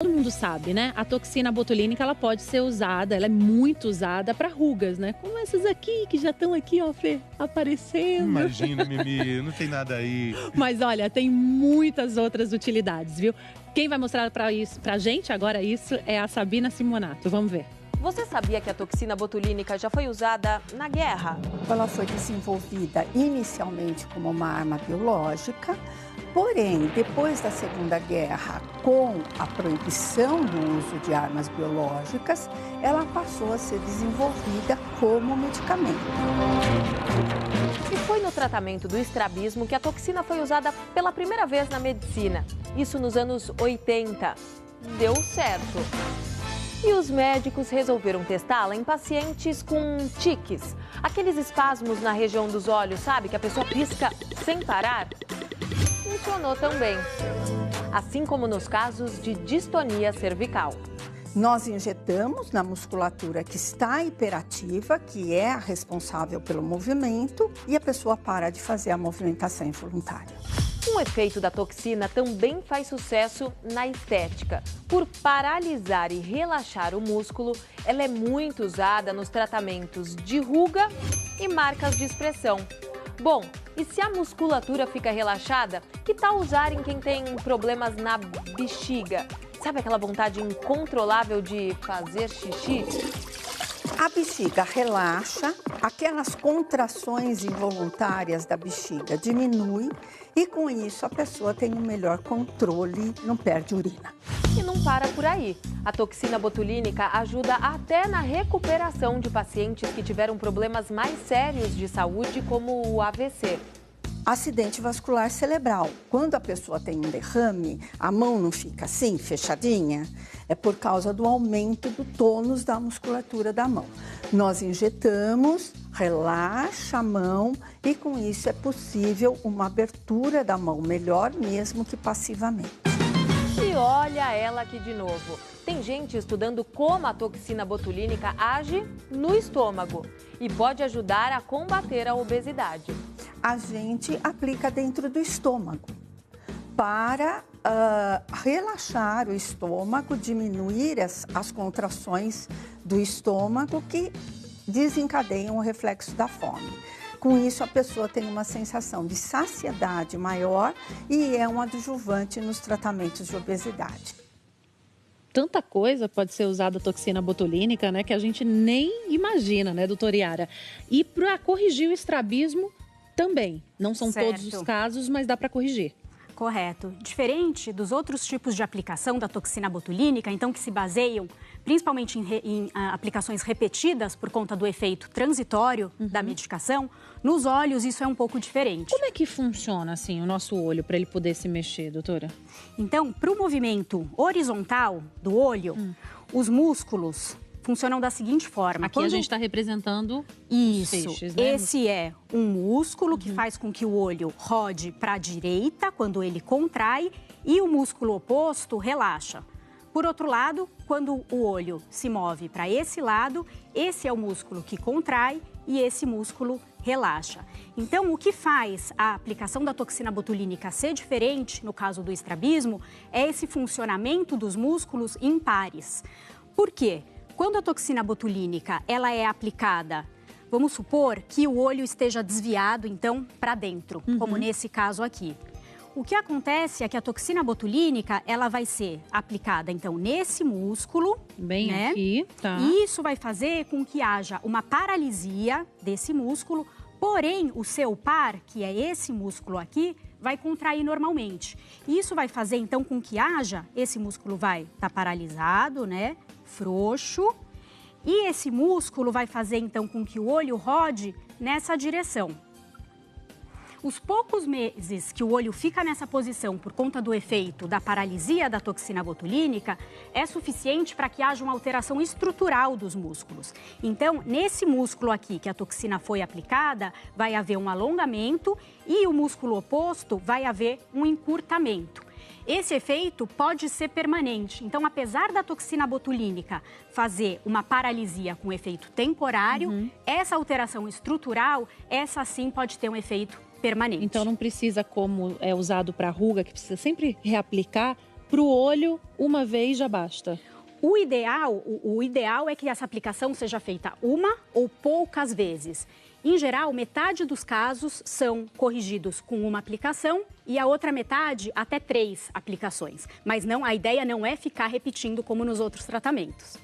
Todo mundo sabe, né? A toxina botulínica, ela pode ser usada, ela é muito usada para rugas, né? Como essas aqui, que já estão aqui, ó, Fê, aparecendo. Imagina, Mimi, não tem nada aí. Mas olha, tem muitas outras utilidades, viu? Quem vai mostrar pra gente agora isso é a Sabina Simonato. Vamos ver. Você sabia que a toxina botulínica já foi usada na guerra? Ela foi desenvolvida inicialmente como uma arma biológica, porém, depois da Segunda Guerra, com a proibição do uso de armas biológicas, ela passou a ser desenvolvida como medicamento. E foi no tratamento do estrabismo que a toxina foi usada pela primeira vez na medicina. Isso nos anos 80. Deu certo. E os médicos resolveram testá-la em pacientes com tiques. Aqueles espasmos na região dos olhos, sabe? Que a pessoa pisca sem parar. Funcionou também. Assim como nos casos de distonia cervical. Nós injetamos na musculatura que está hiperativa, que é a responsável pelo movimento, e a pessoa para de fazer a movimentação involuntária. Um efeito da toxina também faz sucesso na estética. Por paralisar e relaxar o músculo, ela é muito usada nos tratamentos de ruga e marcas de expressão. Bom, e se a musculatura fica relaxada, que tal usar em quem tem problemas na bexiga? Sabe aquela vontade incontrolável de fazer xixi? A bexiga relaxa, aquelas contrações involuntárias da bexiga diminuem e com isso a pessoa tem um melhor controle, não perde urina. E não para por aí. A toxina botulínica ajuda até na recuperação de pacientes que tiveram problemas mais sérios de saúde, como o AVC. Acidente vascular cerebral. Quando a pessoa tem um derrame, a mão não fica assim, fechadinha, é por causa do aumento do tônus da musculatura da mão. Nós injetamos, relaxa a mão e com isso é possível uma abertura da mão, melhor mesmo que passivamente. E olha ela aqui de novo. Tem gente estudando como a toxina botulínica age no estômago e pode ajudar a combater a obesidade. A gente aplica dentro do estômago para relaxar o estômago, diminuir as contrações do estômago que desencadeiam o reflexo da fome. Com isso, a pessoa tem uma sensação de saciedade maior e é um adjuvante nos tratamentos de obesidade. Tanta coisa pode ser usada a toxina botulínica, né, que a gente nem imagina, né, doutora Yara? E para corrigir o estrabismo também. Não são todos os casos, mas dá para corrigir. Correto. Diferente dos outros tipos de aplicação da toxina botulínica, então que se baseiam principalmente em aplicações repetidas por conta do efeito transitório da medicação, nos olhos isso é um pouco diferente. Como é que funciona assim o nosso olho para ele poder se mexer, doutora? Então, para o movimento horizontal do olho, os músculos funcionam da seguinte forma. Aqui a gente está representando os feixes, né? Esse é um músculo que faz com que o olho rode para a direita quando ele contrai e o músculo oposto relaxa. Por outro lado, quando o olho se move para esse lado, esse é o músculo que contrai e esse músculo relaxa. Então, o que faz a aplicação da toxina botulínica ser diferente, no caso do estrabismo, é esse funcionamento dos músculos em pares. Por quê? Quando a toxina botulínica ela é aplicada, vamos supor que o olho esteja desviado, então, para dentro, como nesse caso aqui. O que acontece é que a toxina botulínica, ela vai ser aplicada, então, nesse músculo. Bem, né? Aqui, tá. E isso vai fazer com que haja uma paralisia desse músculo, porém, o seu par, que é esse músculo aqui, vai contrair normalmente. E isso vai fazer, então, com que haja, esse músculo vai estar paralisado, né? Frouxo. E esse músculo vai fazer, então, com que o olho rode nessa direção. Os poucos meses que o olho fica nessa posição por conta do efeito da paralisia da toxina botulínica é suficiente para que haja uma alteração estrutural dos músculos. Então, nesse músculo aqui que a toxina foi aplicada, vai haver um alongamento e o músculo oposto vai haver um encurtamento. Esse efeito pode ser permanente. Então, apesar da toxina botulínica fazer uma paralisia com efeito temporário, essa alteração estrutural, essa sim pode ter um efeito permanente. Então não precisa, como é usado para ruga, que precisa sempre reaplicar, Para o olho, uma vez já basta? O ideal é que essa aplicação seja feita uma ou poucas vezes. Em geral, metade dos casos são corrigidos com uma aplicação e a outra metade até 3 aplicações. Mas não, a ideia não é ficar repetindo como nos outros tratamentos.